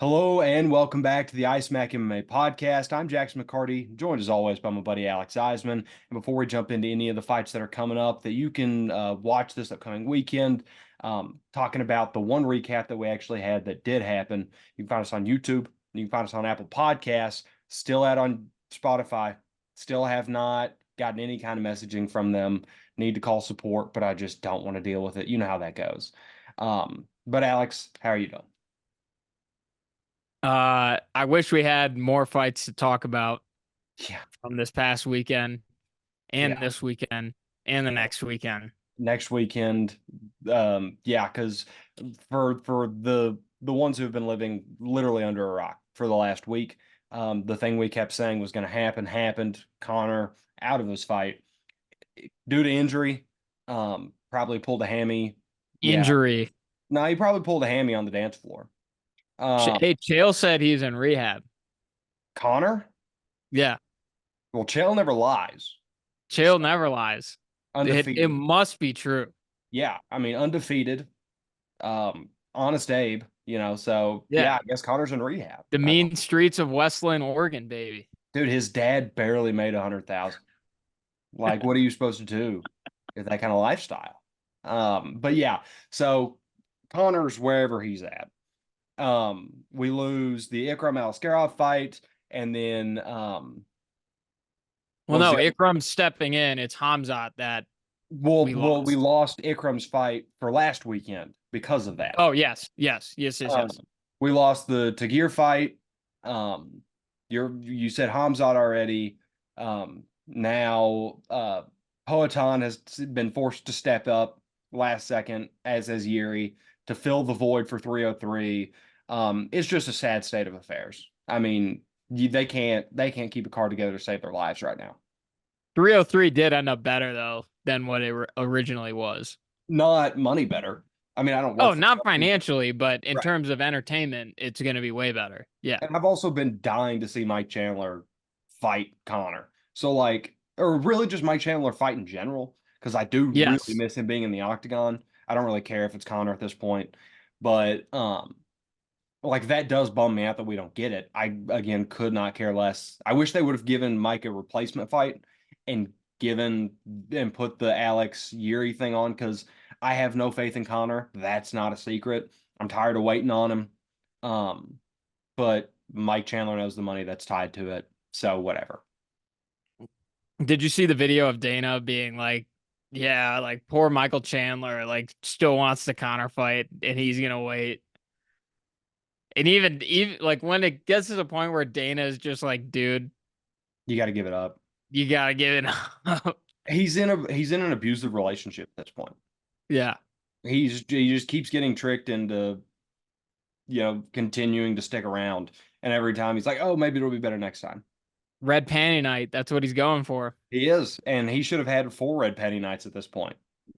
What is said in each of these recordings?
Hello and welcome back to the Ice Mac MMA podcast. I'm Jackson McCarty, joined as always by my buddy Alex Eisman. And before we jump into any of the fights that are coming up that you can watch this upcoming weekend, talking about the one recap that we actually had that did happen, you can find us on YouTube. You can find us on Apple Podcasts, still out on Spotify, still have not gotten any kind of messaging from them. Need to call support, but I just don't want to deal with it. You know how that goes. But Alex, how are you doing? I wish we had more fights to talk about Yeah. from this past weekend and Yeah. this weekend and the next weekend. Next weekend. Yeah, because for the ones who have been living literally under a rock for the last week, the thing we kept saying was going to happen happened. Connor out of his fight due to injury. Probably pulled a hammy. Yeah, Injury. no, he probably pulled a hammy on the dance floor. Hey, Chael said he's in rehab. Connor, Yeah, well, Chael never lies. Chael never lies. It Undefeated. must be true. Yeah, I mean undefeated. Honest Abe. So yeah, Yeah, I guess Connor's in rehab. the mean streets of Westland, Oregon, baby. Dude, his dad barely made 100,000. Like, what are you supposed to do with that kind of lifestyle? But yeah, so Connor's wherever he's at. We lose the Ikram Aliskerov fight, and then Well, what was no, the other? Ikram's stepping in. It's Hamzat that we We lost. lost Ikram's fight for last weekend because of that. Oh, yes. Um, we lost the Tagir fight. Um, you said Hamzat already. Now Poatan has been forced to step up last second, as has Yuri, to fill the void for 303. It's just a sad state of affairs. I mean, they can't keep a card together to save their lives right now. 303 did end up better though than what it originally was. Not money better. I mean, I don't work Oh, for the not company. financially, but in Right. terms of entertainment, it's going to be way better. Yeah. And I've also been dying to see Mike Chandler fight Connor. So like, or really just Mike Chandler fight in general, because I do really Yes. miss him being in the octagon. I don't really care if it's Connor at this point, but like that does bum me out that we don't get it. I again could not care less. I wish they would have given Mike a replacement fight and given and put the Alex Yuri thing on because I have no faith in Connor. That's not a secret. I'm tired of waiting on him. Um, but Mike Chandler knows the money that's tied to it. So whatever. Did you see the video of Dana being like, yeah, like poor Michael Chandler, like still wants the Connor fight and he's going to wait. And even like when it gets to the point where Dana is just like, dude, You got to give it up. you got to give it up. He's in an abusive relationship at this point. Yeah. He just keeps getting tricked into continuing to stick around. And every time he's like, oh, maybe it'll be better next time. Red panty night. That's what he's going for. He is. And he should have had 4 red penny nights at this point.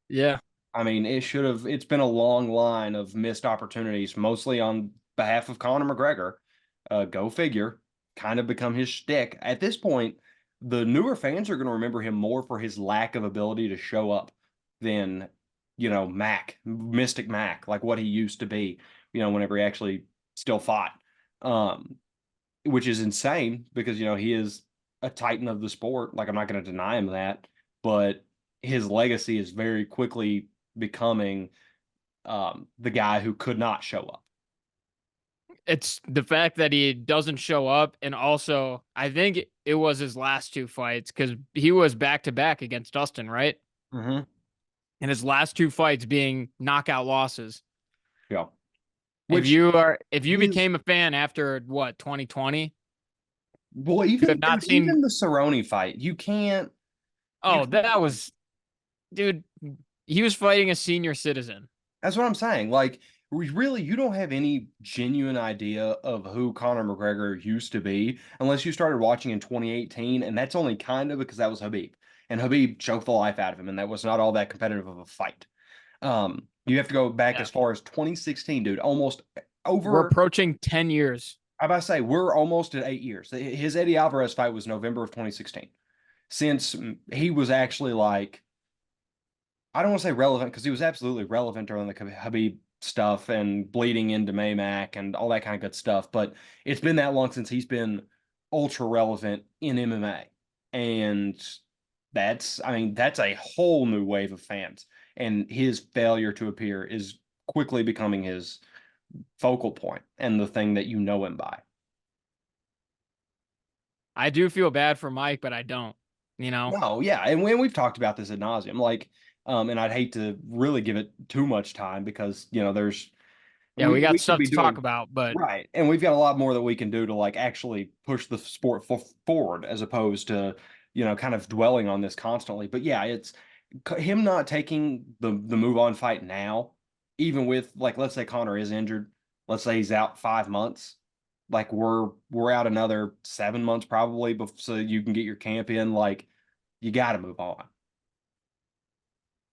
Yeah. I mean, it's been a long line of missed opportunities, mostly on behalf of Conor McGregor. Go figure, kind of become his shtick. At this point, the newer fans are going to remember him more for his lack of ability to show up than, Mystic Mac, like what he used to be, whenever he actually still fought. Um, which is insane because, he is a titan of the sport. Like, I'm not going to deny him that, but his legacy is very quickly becoming the guy who could not show up. It's the fact that he doesn't show up. And also, I think it was his last two fights because he was back to back against Dustin, right? Mm-hmm. And his last two fights being knockout losses. Yeah. If Which you is, became a fan after what 2020, well, you have even not dude, seen. even the Cerrone fight, you Oh, that can't. was, dude. He was fighting a senior citizen. That's what I'm saying. Like, you don't have any genuine idea of who Conor McGregor used to be unless you started watching in 2018, and that's only kind of because that was Habib, and Habib choked the life out of him, and that was not all that competitive of a fight. You have to go back Yeah, as far as 2016, dude. Almost we're over. approaching 10 years. I about to say we're almost at 8 years. His Eddie Alvarez fight was November of 2016. Since he was actually like, I don't want to say relevant because he was absolutely relevant during the Habib stuff and bleeding into Maymac and all that kind of good stuff. But it's been that long since he's been ultra relevant in MMA. And that's a whole new wave of fans. And his failure to appear is quickly becoming his focal point and the thing that you know him by. I do feel bad for Mike, but I don't. You know, No, yeah, and we've talked about this ad nauseum, like, and I'd hate to really give it too much time because there's yeah, we got we could stuff be to talk doing about, but right, and we've got a lot more that we can do to like actually push the sport forward as opposed to kind of dwelling on this constantly. But yeah, it's him not taking the move on fight now, even with like let's say Connor is injured, let's say he's out 5 months, like we're out another 7 months probably, so you can get your camp in. Like you got to move on.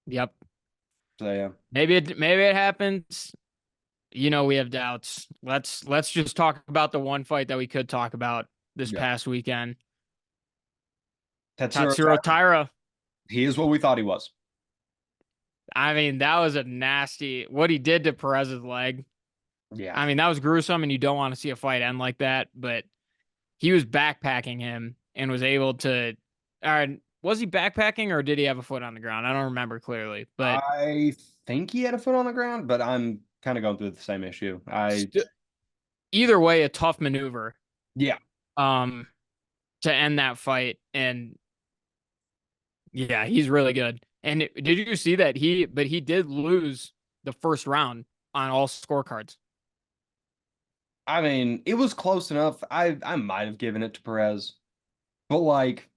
yep. So yeah, Maybe it happens. You know, we have doubts. Let's just talk about the one fight that we could talk about this yeah. past weekend. Tatsuro Tatsuro Taira, Taira. he is what we thought he was. I mean, that was a nasty what he did to Perez's leg. Yeah, I mean, that was gruesome and you don't want to see a fight end like that, but he was backpacking him and was able to was he backpacking or did he have a foot on the ground? I don't remember clearly, but I think he had a foot on the ground, but I'm kind of going through the same issue. st- either way, a tough maneuver Yeah, um to end that fight. And yeah, he's really good. And did you see that he did lose the first round on all scorecards? I mean, it was close enough. I might have given it to Perez, but like,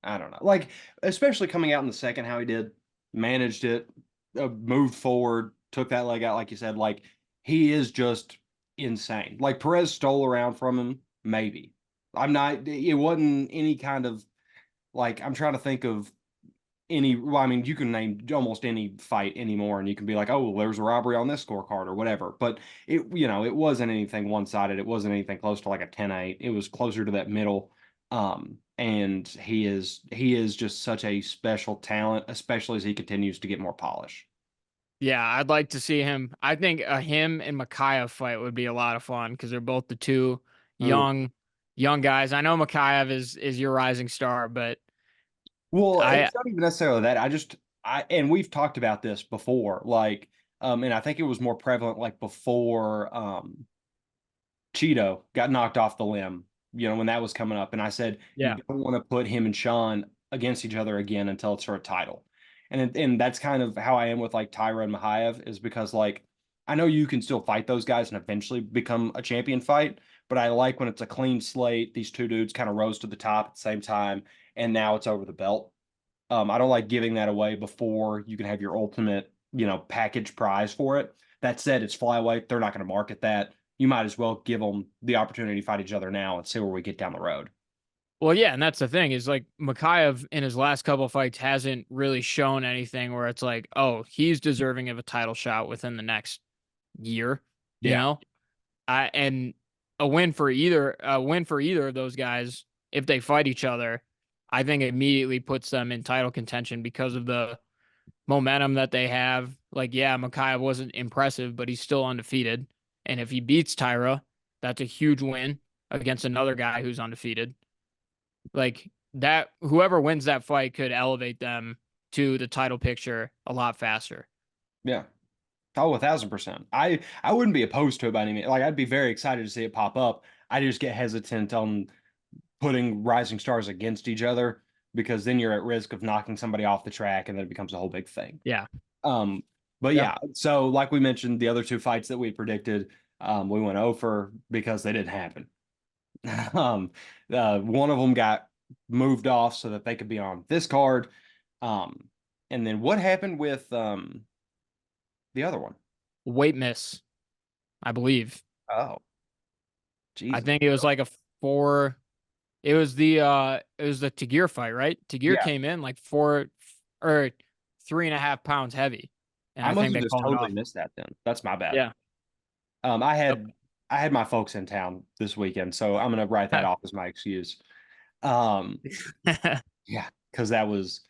I don't know. Like, especially coming out in the second, how he did, managed it, moved forward, took that leg out, like you said. Like, he is just insane. Like, Perez stole around from him, maybe. I'm not, it wasn't any kind of, like, I'm trying to think of well, I mean, you can name almost any fight anymore, and you can be like, oh, well, there's a robbery on this scorecard or whatever. But it wasn't anything one-sided. It wasn't anything close to like a 10-8. It was closer to that middle. And he is just such a special talent, especially as he continues to get more polish. Yeah, I'd like to see him. I think a him and Makayev fight would be a lot of fun because they're both the two Ooh. young young guys. I know Makayev is your rising star, but Well, I it's not even necessarily that. And we've talked about this before, like, and I think it was more prevalent like before, Cheeto got knocked off the limb, when that was coming up. And I said, you yeah. don't want to put him and Sean against each other again until it's for a title. And that's kind of how I am with like Tyra and Mahayev, is because like I know you can still fight those guys and eventually become a champion fight, but I like when it's a clean slate. These two dudes kind of rose to the top at the same time, and now it's over the belt. I don't like giving that away before you can have your ultimate, package prize for it. That said, it's flyweight. They're not going to market that. You might as well give them the opportunity to fight each other now and see where we get down the road. Well, yeah, and that's the thing is like Makayev in his last couple of fights hasn't really shown anything where it's like, oh, he's deserving of a title shot within the next year, you Yeah. know? And a win for either of those guys if they fight each other, I think immediately puts them in title contention because of the momentum that they have. Like, yeah, Makayev wasn't impressive, but he's still undefeated. And if he beats Tyra, that's a huge win against another guy who's undefeated. Like that, whoever wins that fight could elevate them to the title picture a lot faster. Yeah. Oh, 1,000%. I wouldn't be opposed to it by any means. Like I'd be very excited to see it pop up. I just get hesitant on putting rising stars against each other because then you're at risk of knocking somebody off the track and then it becomes a whole big thing. Yeah. Um, but Yeah. yeah, so like we mentioned, the other two fights that we predicted, we went over because they didn't happen. Um, one of them got moved off so that they could be on this card. Um, and then what happened with the other one? Weight miss, I believe. Oh, I Jesus. think it was like a four. It was the Tagir fight, right? Tagir Yeah, came in like 4 or 3.5 pounds heavy. And I I must think have they just called it totally off. missed that then. That's my bad. Yeah. I Yep. had my folks in town this weekend, so I'm gonna write that off as my excuse. Um, yeah, because that was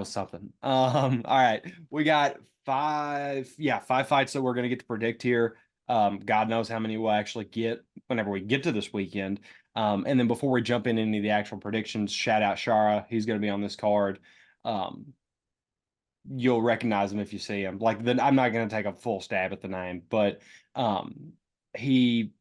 something. All right, we got five fights that we're going to get to predict here. God knows how many we'll actually get whenever we get to this weekend. And then before we jump in any of the actual predictions, shout out Shara. He's going to be on this card. Um, you'll recognize him if you see him. Like then I'm not going to take a full stab at the name, but um, he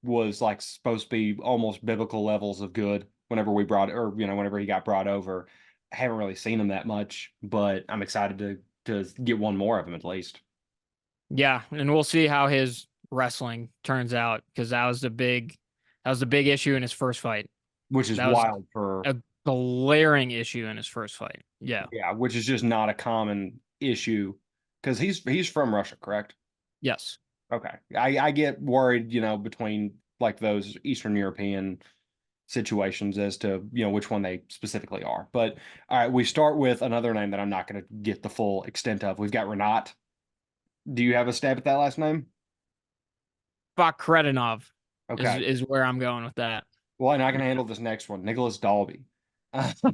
was like supposed to be almost biblical levels of good whenever we brought or whenever he got brought over. I haven't really seen him that much, but I'm excited to get one more of him at least. Yeah, and we'll see how his wrestling turns out because that was the big issue in his first fight. Which is That was wild for a glaring issue in his first fight. Yeah. yeah, which is just not a common issue because he's from Russia, correct? Yes. Okay. I get worried, between like those Eastern European situations as to, which one they specifically are. But all right, we start with another name that I'm not going to get the full extent of. We've got Renat. Do you have a stab at that last name? Bakretinov Okay. is where I'm going with that. Well, and I can handle this next one. Nicholas Dalby.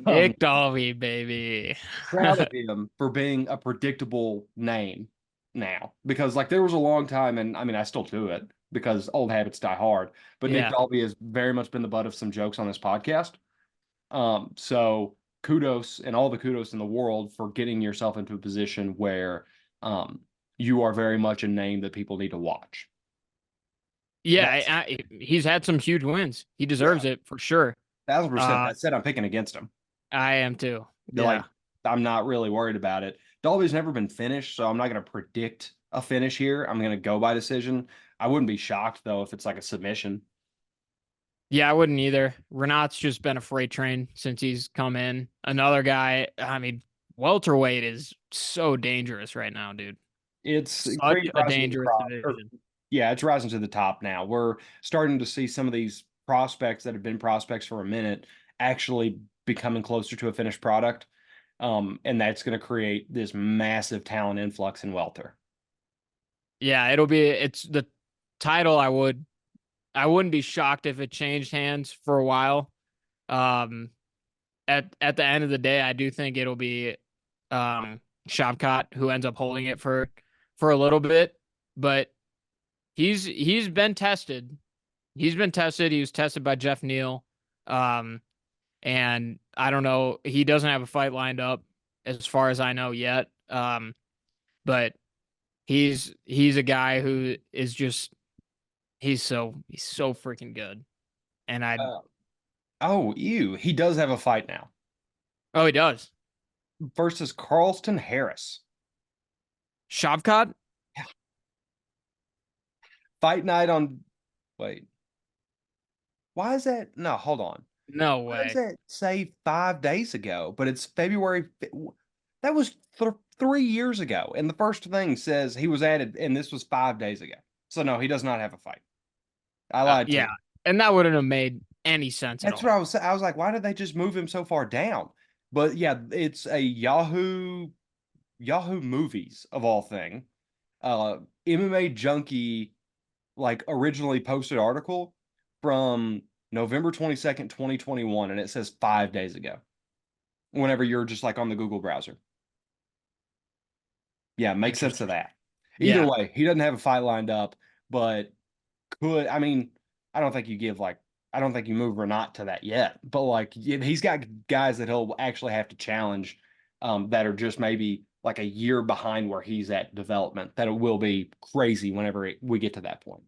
Nick Dolby, baby. Proud of him for being a predictable name now because like there was a long time, and I mean I still do it because old habits die hard, but Nick Yeah. Dalby has very much been the butt of some jokes on this podcast. So kudos and all the kudos in the world for getting yourself into a position where um you are very much a name that people need to watch. Yeah, That's he's had some huge wins. He yeah, deserves it for sure. 1000%. Uh, That said, I'm picking against him. I am too. Like Yeah. I'm not really worried about it. Dolby's never been finished, so I'm not going to predict a finish here. I'm going to go by decision. I wouldn't be shocked though if it's like a submission. Yeah, I wouldn't either. Renat's just been a freight train since he's come in. Another guy, I mean, welterweight is so dangerous right now, dude. It's Such cream a rising to the dangerous crop, or division. yeah, it's rising to the top now. We're starting to see some of these prospects that have been prospects for a minute actually becoming closer to a finished product. And that's going to create this massive talent influx in welter. Yeah, it's the title I wouldn't be shocked if it changed hands for a while. Um at the end of the day, I do think it'll be Shavkat who ends up holding it for a little bit, but he's been tested. He's been tested. He was tested by Jeff Neal. Um and I don't know, he doesn't have a fight lined up as far as I know yet. But he's a guy who is just he's so freaking good. And I Uh, oh, ew. He does have a fight now oh he does. versus Carlston Harris. Shavkat? Fight night on. Wait, why is that? No, hold on. No Why does way. that say 5 days ago? But it's February. That was 3 years ago. And the first thing says he was added, and this was 5 days ago. So no, he does not have a fight. I lied to Yeah. you. And that wouldn't have made any sense at That's what all. I was. I was like, why did they just move him so far down? But yeah, it's a Yahoo Movies of all thing. MMA Junkie like originally posted article from November 22nd, 2021, and it says 5 days ago. Whenever you're just like on the Google browser. Yeah, makes sense of Interesting. that. Either Yeah. way, he doesn't have a fight lined up, but I mean, I don't think you give like I don't think you move Renat to that yet. But like he's got guys that he'll actually have to challenge that are just maybe like a year behind where he's at development. That it will be crazy whenever we get to that point.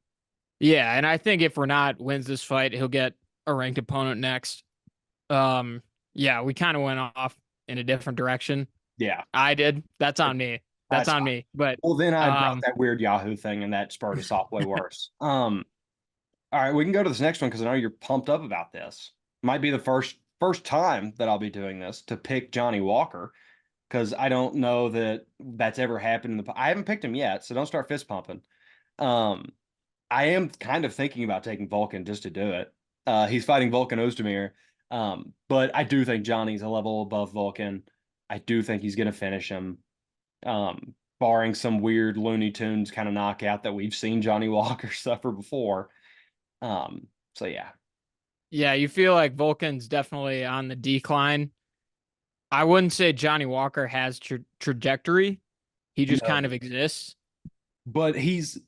Yeah, and I think if Renat wins this fight, he'll get a ranked opponent next. Um, yeah, we kind of went off in a different direction. Yeah, I did. That's on me. That's that's on me. But well. Then I brought um, that weird Yahoo thing, and that spurred us off way worse. All right, we can go to this next one because I know you're pumped up about this. Might be the first time that I'll be doing this to pick Johnny Walker because I don't know that that's ever happened in the. I haven't picked him yet, so don't start fist pumping. Um, I am kind of thinking about taking Vulcan just to do it. He's fighting Vulcan Ozdemir, but I do think Johnny's a level above Vulcan. I do think he's going to finish him, barring some weird Looney Tunes kind of knockout that we've seen Johnny Walker suffer before. So yeah, yeah, you feel like Vulcan's definitely on the decline. I wouldn't say Johnny Walker has trajectory. He just kind No, of exists. but he's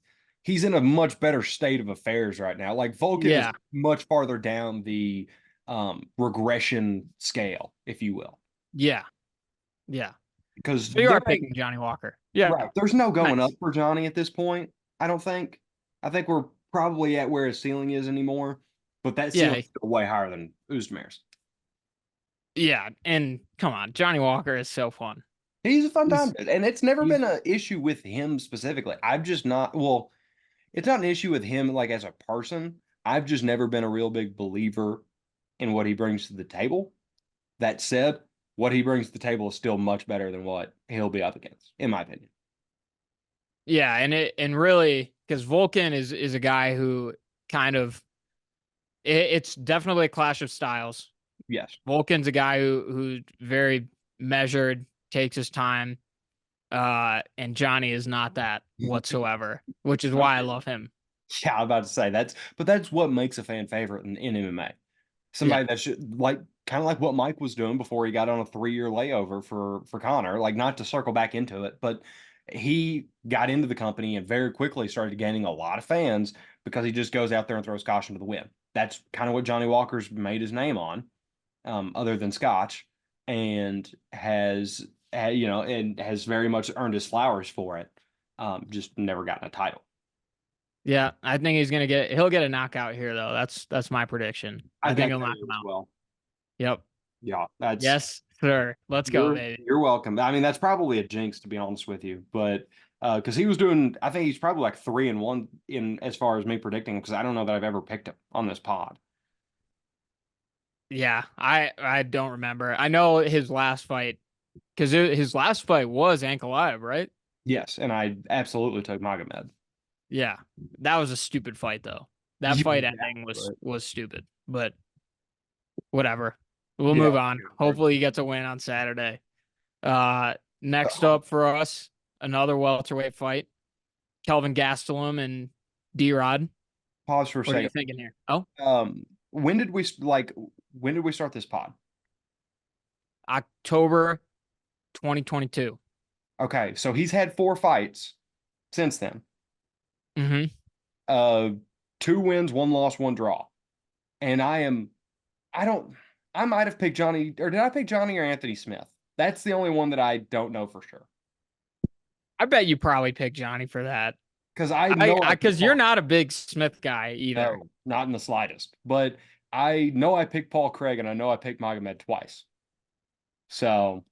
in a much better state of affairs right now. Like Vulcan is Yeah, much farther down the regression scale, if you will. yeah, yeah. Because So you there are ain't picking Johnny Walker. Yeah, right. There's no going up nice. for Johnny at this point, I don't think. I think we're probably at where his ceiling is anymore, but that Yeah, ceiling's still way higher than Oostmer's. yeah. And come on, Johnny Walker is so fun. He's a fun time, He's dude. And it's never been he's an issue with him specifically. I've just not, well, it's not an issue with him like as a person. I've just never been a real big believer in what he brings to the table. That said, what he brings to the table is still much better than what he'll be up against, in my opinion. yeah, and really because Vulcan is a guy who kind of it's definitely a clash of styles. Yes. Vulcan's a guy who's very measured, takes his time. And Johnny is not that whatsoever, which is why I Okay. love him. Yeah, I'm about to say but that's what makes a fan favorite in MMA. Yeah. Somebody that should like kind of like what Mike was doing before he got on a 3-year layover for Connor. Like not to circle back into it, but he got into the company and very quickly started gaining a lot of fans because he just goes out there and throws caution to the wind. That's kind of what Johnny Walker's made his name on, other than Scotch, and and has very much earned his flowers for it. Just never gotten a title. Yeah. I think he'll get a knockout here though. That's my prediction. I I think think he'll that knock him as out. well. Yep. Yeah, that's Yes, sir. Let's go, baby. you're welcome. I mean, that's probably a jinx to be honest with you, but because he was doing, I think he's probably like 3-1 in as far as me predicting because I don't know that I've ever picked him on this pod. Yeah. I don't remember. I know his last fight because his last fight was Ankalaev, right? Yes, and I absolutely took Magomed. Yeah. That was a stupid fight though. That Yeah, fight ending but was stupid, but whatever. We'll yeah, move on. Hopefully he gets a win on Saturday. Next um, up for us, another welterweight fight. Kelvin Gastelum and D-Rod. pause for a What are you second. thinking here? Oh, When did we like? When did we start this pod? October 2022. Okay, so he's had 4 fights since then. Mm-hmm. Uh, 2 wins, 1 loss, 1 draw, and I don't. I might have picked Johnny, or did I pick Johnny or Anthony Smith? That's the only one that I don't know for sure. I bet you probably picked Johnny for that. Because I know I picked Because you're Paul. not a big Smith guy either. No, not in the slightest. But I know I picked Paul Craig and I know I picked Magomed twice. So,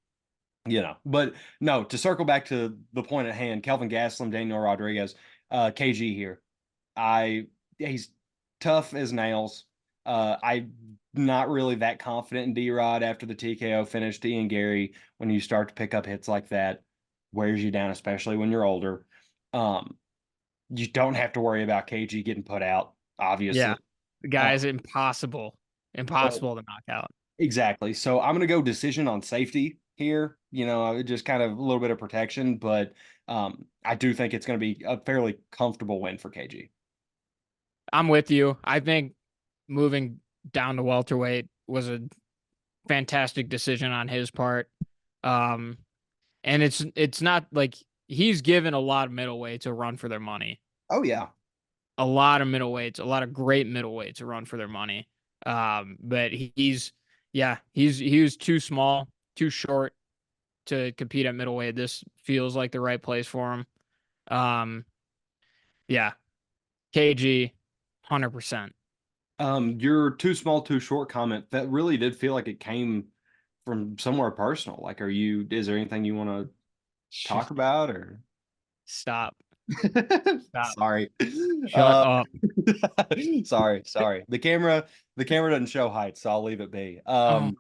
but no, to circle back to the point at hand, Kelvin Gastelum, Daniel Rodriguez, KG here. He's tough as nails. I'm not really that confident in D-Rod after the TKO finish to Ian Gary. When you start to pick up hits like that, wears you down, especially when you're older. Um, you don't have to worry about KG getting put out, Yeah. obviously. The Uh, guy is impossible. but Impossible to knock out. exactly. So I'm gonna go decision on safety here. Just kind of a little bit of protection, but I do think it's going to be a fairly comfortable win for KG. I'm with you. I think moving down to welterweight was a fantastic decision on his part. Um, and it's not like he's given a lot of middleweights a run for their money. Oh yeah. A lot of middleweights, a lot of great middleweights a run for their money. But he was too small, too short to compete at middleweight. This feels like the right place for him. Um, yeah, KG, 100%. Your too small, too short comment that really did feel like it came from somewhere personal. Like, is there anything you want to talk about or? Stop. Stop. Sorry. Shut Uh, up. sorry. The camera doesn't show height, so I'll leave it be. Oh,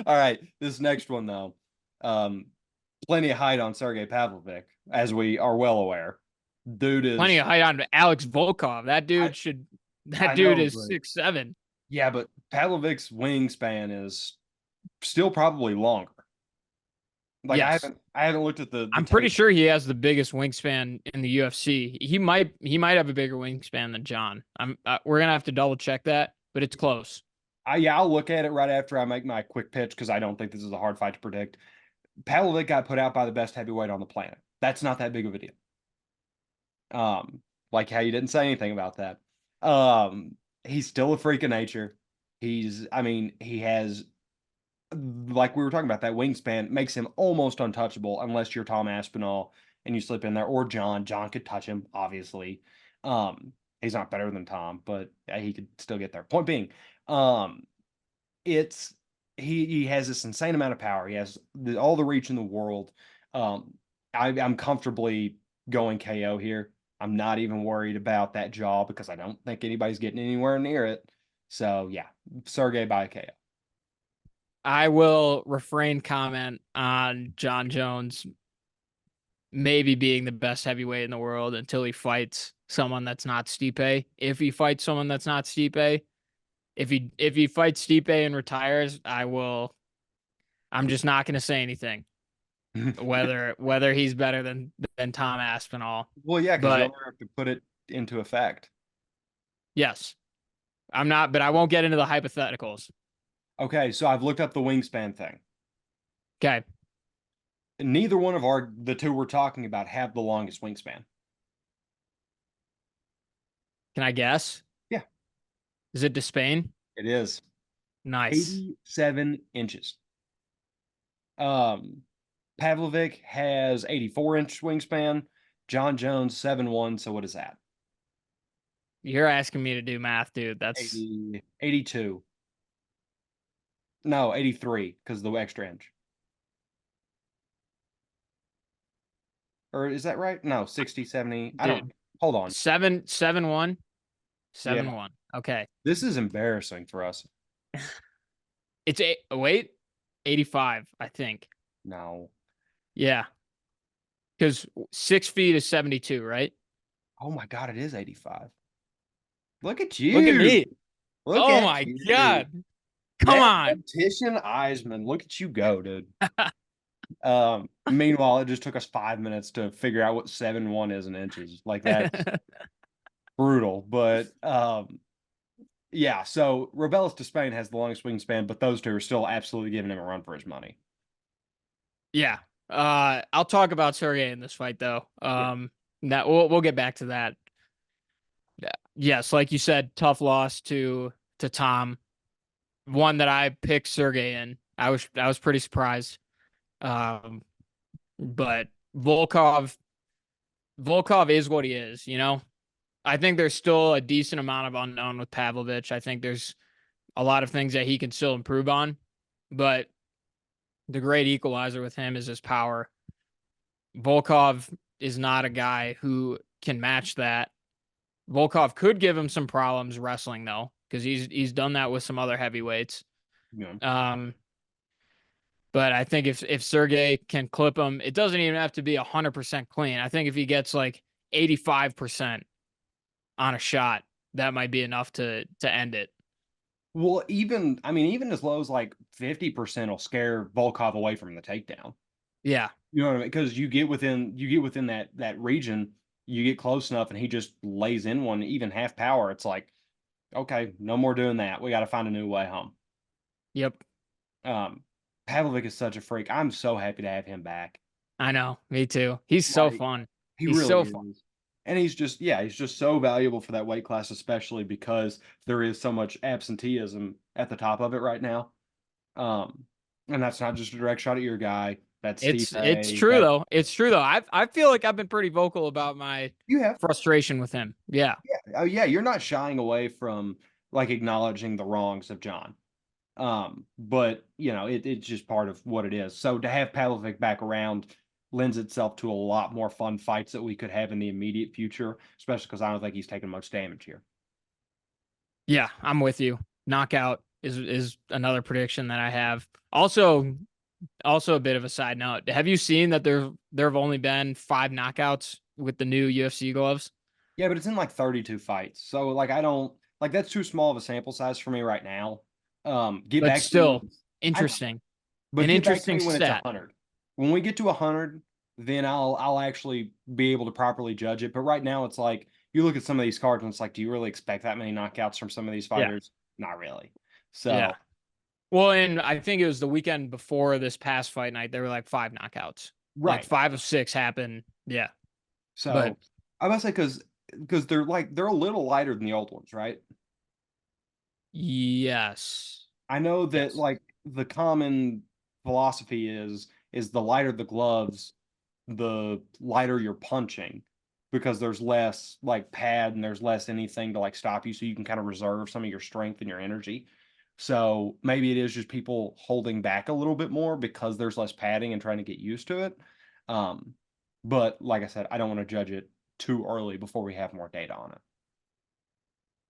All right, this next one though. Um, Plenty of height on Sergey Pavlovic, as we are well aware. Dude plenty is of height on Alex Volkov. I, That I dude know, is but 6'7". yeah, but Pavlovic's wingspan is still probably longer. Like Yes. I haven't looked at the I'm pretty tape. sure he has the biggest wingspan in the UFC. He might have a bigger wingspan than John. We're gonna have to double check that, but it's close. Yeah, I'll look at it right after I make my quick pitch because I don't think this is a hard fight to predict. Pavlovich got put out by the best heavyweight on the planet. That's not that big of a deal. Like how you didn't say anything about that. He's still a freak of nature. I mean, he has, like we were talking about, that wingspan makes him almost untouchable unless you're Tom Aspinall and you slip in there, or John. John could touch him, obviously. He's not better than Tom, but he could still get there. Point being, um, it's he has this insane amount of power. He has all the reach in the world. Um, I'm comfortably going KO here. I'm not even worried about that jaw because I don't think anybody's getting anywhere near it. So yeah, Sergey by KO. I will refrain comment on John Jones maybe being the best heavyweight in the world until he fights someone that's not Stipe. If he fights someone that's not Stipe, if he fights Stipe and retires, I will. I'm just not going to say anything whether he's better than Tom Aspinall. Well, yeah, because you'll But never have to put it into effect. yes, I'm not. But I won't get into the hypotheticals. Okay, so I've looked up the wingspan thing. Okay, Neither one of the two we're talking about have the longest wingspan. can I guess? Yeah, Is it Despain? it is Nice. 87 inches. Um, Pavlovic has 84-inch wingspan. John Jones 7'1". So what is that? You're asking me to do math, dude. That's 80, 82. No, 83 because of the extra inch. Or is that right? No, 60, 70. I don't. dude. Hold on. 7-1. Yeah, 7-1. Okay. this is embarrassing for us. It's wait, 85, I think. No. Yeah. Because 6 feet is 72, right? Oh my God, it is 85. Look at Look at you. me. Look Oh at my you. God. Come on. Mathematician Eisman. Look at you go, dude. Meanwhile, it just took us 5 minutes to figure out what 7'1" is in inches. Like that's brutal. But yeah, so Robelis to Spain has the longest wingspan, but those two are still absolutely giving him a run for his money. Yeah. I'll talk about Sergey in this fight though. Yeah. That we'll get back to that. Yeah. Yes, like you said, tough loss to Tom. One that I picked Sergey in. I was pretty surprised. Um, but Volkov is what he is, you know? I think there's still a decent amount of unknown with Pavlovich. I think there's a lot of things that he can still improve on, but the great equalizer with him is his power. Volkov is not a guy who can match that. Volkov could give him some problems wrestling though, because he's done that with some other heavyweights. Yeah. Um, but I think if Sergey can clip him, it doesn't even have to be 100% clean. I think if he gets like 85% on a shot, that might be enough to end it. Well, even as low as like 50% will scare Volkov away from the takedown. Yeah. You know what I mean? Because you get within that region, you get close enough, and he just lays in one, even half power. It's like, okay, no more doing that. We got to find a new way home. Yep. Um, Pavlovic is such a freak. I'm so happy to have him back. I know. Me too. He's so Like fun. he He's really so fun. is. And he's just so valuable for that weight class, especially because there is so much absenteeism at the top of it right now. Um, and that's not just a direct shot at your guy. That's Steve It's A. true That though. It's true though. I feel like I've been pretty vocal about my you have. frustration with him. Yeah. Yeah. Oh yeah, you're not shying away from like acknowledging the wrongs of John. But it's just part of what it is. So to have Pavlovic back around lends itself to a lot more fun fights that we could have in the immediate future, especially because I don't think he's taking much damage here. Yeah, I'm with you. Knockout is another prediction that I have. Also a bit of a side note. Have you seen that there have only been 5 knockouts with the new UFC gloves? Yeah, but it's in like 32 fights. So like I don't like that's too small of a sample size for me right now. Get But back to me still when I know, interesting. but An get back to interesting me when it's stat. 100. When we get to 100, then I'll actually be able to properly judge it. But right now it's like you look at some of these cards and it's like, do you really expect that many knockouts from some of these Yeah. fighters? Not really. Yeah. So Well, and I think it was the weekend before this past fight night. There were like 5 knockouts, like Right. 5 of 6 happened. Yeah, but So I must say because they're a little lighter than the old ones, right? yes, I know that yes, like the common philosophy is the lighter the gloves, the lighter you're punching because there's less like pad and there's less anything to like stop you so you can kind of reserve some of your strength and your energy. So maybe it is just people holding back a little bit more because there's less padding and trying to get used to it. Um, but like I said, I don't want to judge it too early before we have more data on it.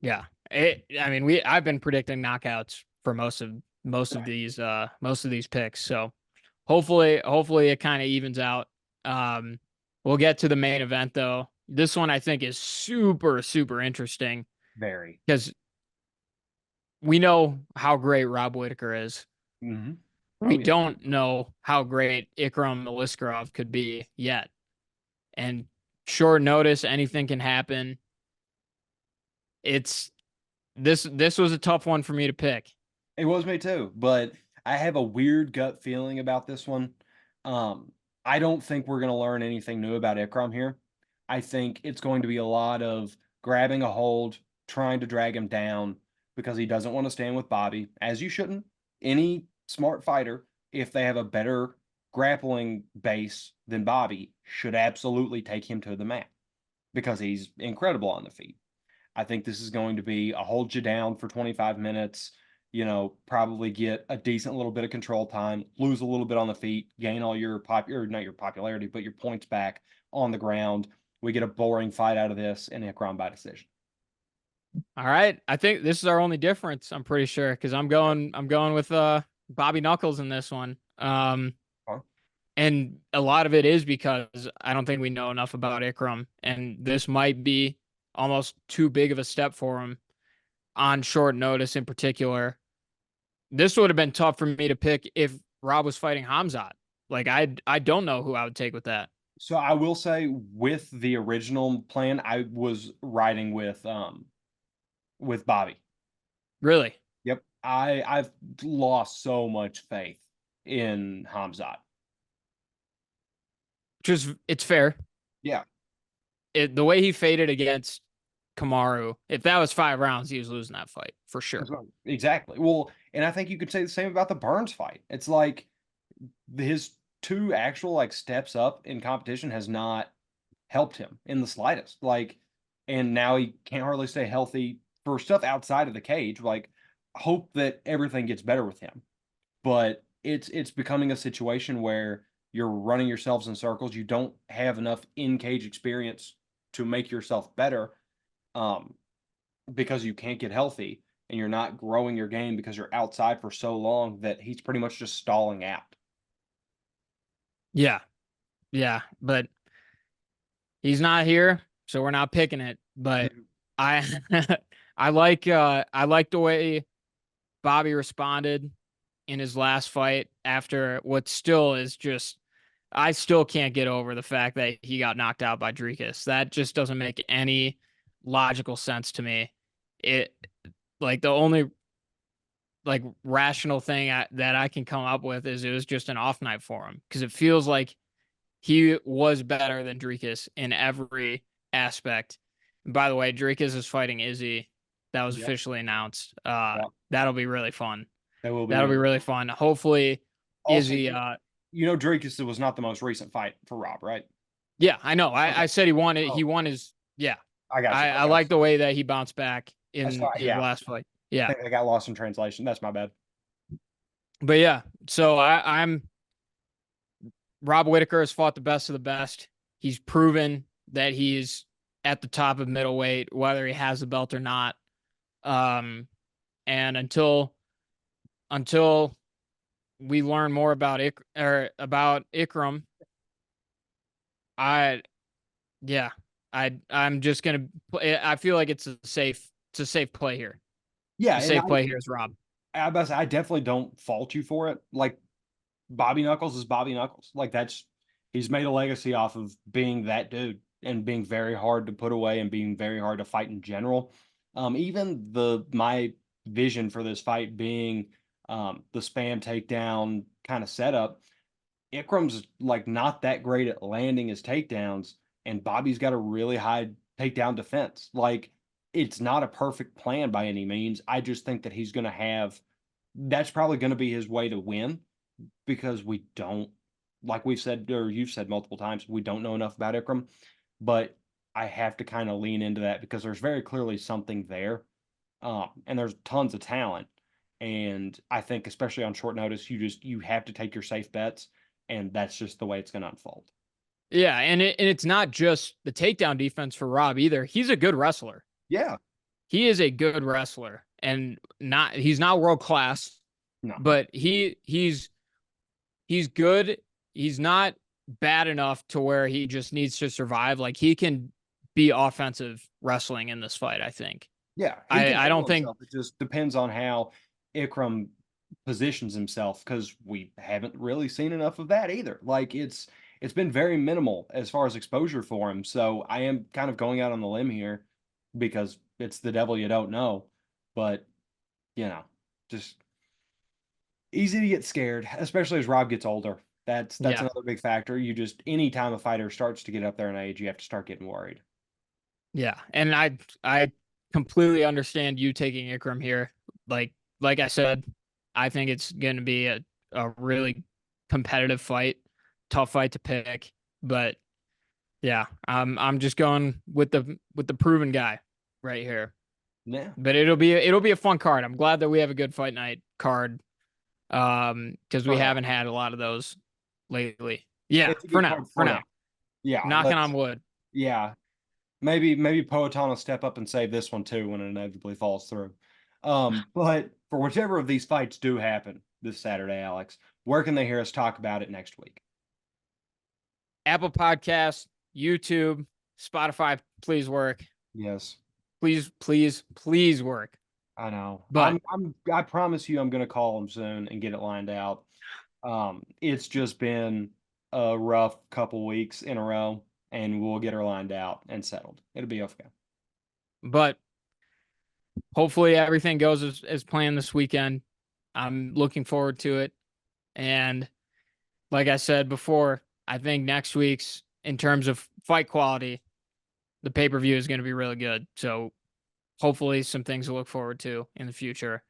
yeah. I mean, I've been predicting knockouts for Right. most of these picks. So hopefully it kind of evens out. Um, we'll get to the main event though. This one I think is super interesting Very. because we know how great Rob Whitaker is. Hmm. We Oh yeah. don't know how great Ikram Aliskerov could be yet. And short notice, anything can happen. It's this was a tough one for me to pick. It was me too, but I have a weird gut feeling about this one. Um, I don't think we're going to learn anything new about Ikram here. I think it's going to be a lot of grabbing a hold, trying to drag him down because he doesn't want to stand with Bobby, as you shouldn't. Any smart fighter, if they have a better grappling base than Bobby, should absolutely take him to the mat because he's incredible on the feet. I think this is going to be a hold you down for 25 minutes, probably get a decent little bit of control time, lose a little bit on the feet, gain all your not your popularity, but your points back on the ground. We get a boring fight out of this and Ikram by decision. All right. I think this is our only difference, I'm pretty sure, because I'm going with Bobby Knuckles in this one. Huh? And a lot of it is because I don't think we know enough about Ikram, and this might be almost too big of a step for him on short notice in particular. This would have been tough for me to pick if Rob was fighting Hamzat. Like I don't know who I would take with that. So I will say with the original plan, I was riding with Bobby. Really. Yep. I've lost so much faith in Hamzat. Just it's fair. Yeah. The way he faded against Kamaru, if that was 5 rounds, he was losing that fight for sure. Exactly. Well, and I think you could say the same about the Burns fight. It's like his two actual like steps up in competition has not helped him in the slightest. Like, and now he can't hardly stay healthy for stuff outside of the cage. Like, hope that everything gets better with him. But it's becoming a situation where you're running yourselves in circles. You don't have enough in cage experience to make yourself better. Um, because you can't get healthy and you're not growing your game because you're outside for so long that he's pretty much just stalling out. Yeah, yeah, but he's not here, so we're not picking it. But I, I like the way Bobby responded in his last fight after what still is just. I still can't get over the fact that he got knocked out by Dricus. That just doesn't make any logical sense to me. It like the only like rational thing that I can come up with is it was just an off night for him because it feels like he was better than Dricus in every aspect. And by the way, Dricus is fighting Izzy. That was Yep. officially announced. Yep. That'll be really fun. That will be That'll be really really fun. Hopefully, also Izzy. Drake was not the most recent fight for Rob, right? Yeah, I know. Okay. I said he won it. He Oh, won his. Yeah, I got you. I Okay. like the way that he bounced back That's in fine. his Yeah. last fight. I Yeah, think I got lost in translation. That's my bad. but yeah. So I'm Rob Whitaker has fought the best of the best. He's proven that he's at the top of middleweight, whether he has the belt or not. Um, and until we learn more about about Ikram, I yeah, I'm just gonna. I feel like it's a safe play here. Yeah, The and safe play here is Rob. I definitely don't fault you for it. Like Bobby Knuckles is Bobby Knuckles. Like that's he's made a legacy off of being that dude and being very hard to put away and being very hard to fight in general. Even the my vision for this fight being the spam takedown kind of setup. Ikram's like not that great at landing his takedowns, and Bobby's got a really high takedown defense. Like it's not a perfect plan by any means. I just think that he's going to have that's probably going to be his way to win because we don't, like we've said, or you've said multiple times, we don't know enough about Ikram. But I have to kind of lean into that because there's very clearly something there. And there's tons of talent. And I think, especially on short notice, you have to take your safe bets, and that's just the way it's going to unfold. Yeah, and it's not just the takedown defense for Rob either. He's a good wrestler. Yeah. He is a good wrestler, and he's not world class, No. but he's good. He's not bad enough to where he just needs to survive. Like he can be offensive wrestling in this fight, I think. Yeah, he can I handle don't think himself. It just depends on how Ikram positions himself because we haven't really seen enough of that either. Like it's been very minimal as far as exposure for him. So I am kind of going out on the limb here because it's the devil you don't know. But you know, just easy to get scared, especially as Rob gets older. That's yeah. another big factor. You just anytime a fighter starts to get up there in age, you have to start getting worried. Yeah. And I completely understand you taking Ikram here. Like I said, I think it's gonna be a really competitive fight, tough fight to pick. But yeah, I'm just going with the proven guy right here. Yeah. But it'll be a fun card. I'm glad that we have a good fight night card. Because we For now. haven't had a lot of those lately. Yeah, It's a for good now. card For for now. now. Yeah, Knocking on let's wood. yeah. Maybe Poetan will step up and save this one too when it inevitably falls through. But for whichever of these fights do happen this Saturday, Alex, where can they hear us talk about it next week? Apple Podcasts, YouTube, Spotify, please work. Yes, Please, please, please work. I know. But I promise you I'm gonna call them soon and get it lined out. It's just been a rough couple weeks in a row, and we'll get her lined out and settled. It'll be okay. but hopefully everything goes as planned this weekend. I'm looking forward to it. And like I said before, I think next week's in terms of fight quality, the pay-per-view is going to be really good. So hopefully some things to look forward to in the future.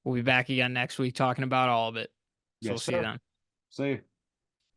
We'll be back again next week talking about all of it. So we'll Yes, see you sir. then. See you.